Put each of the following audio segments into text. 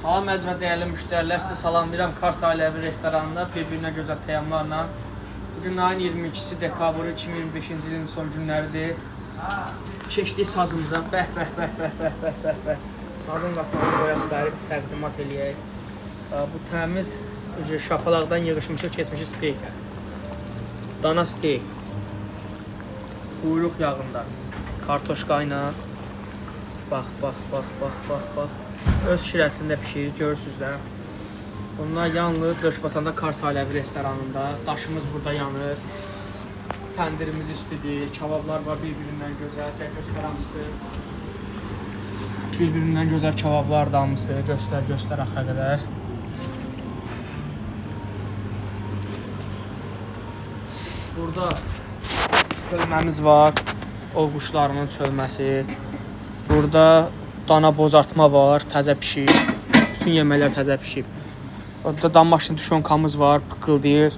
Salam əziz və dəyərli müştərilər, sizi salamlayıram Kars Ailəvi restoranında bir-birinə gözəl təyyamlarla. Bugün ayın 22-si dekabr 2025-ci ilin son günləridir. Keçdik sazımıza, bəh. Sazın qapağını qoyaq, bərib təqdimat eləyək. Bu təmiz şapalaqdan yığışmışıq, keçmişik steykə. Dana steyk. Quyruq yağında. Kartoşka ilə. Bax. Öz şirəsində pişirir, görürsünüz də. Bunlar yanılır, Döşbatanda Kars Ailəvi restoranında. Daşımız burada yanır. Təndirimiz istidir, kebablar var bir-birindən gözəl. Göstərəmisi. Bir-birindən gözəl kebablar damısı. Göstər axıra qədər. Burada çölməmiz var. Ov quşlarının çölməsi. Burada dana bozartma var, təzə pişib. Bütün yeməklər təzə pişib. Orada dam maşını tuşonkamız var, pıqqıldayır.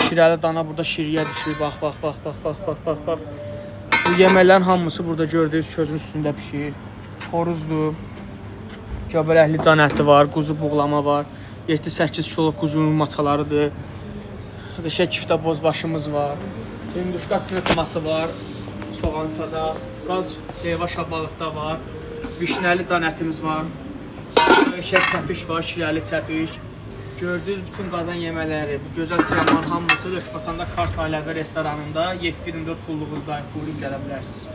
Şirəli dana burada şiriyə düşür. Bax. Bu yeməklərin hamısı burada gördüyünüz közün üstündə pişir. Xoruzdur. Göbələkli can əti var, quzu buğlama var. 7-8 kilo quzunun maçalarıdır. Qəşəng kiftə bozbaşımız var. Hinduşka çırpması var. Soğansada. Biraz heyva şabalıqda var. Vişnəli can ətimiz var. Qəşəng çəpiş var, şirəli çəpiş. Gördüyünüz bütün qazan yeməkləri, bu gözəl təyyamların hamısı Döşbatanda Kars Ailəvi restoranında 7-24 qulluğuzdayıq. Buyurun gələ bilərsiniz.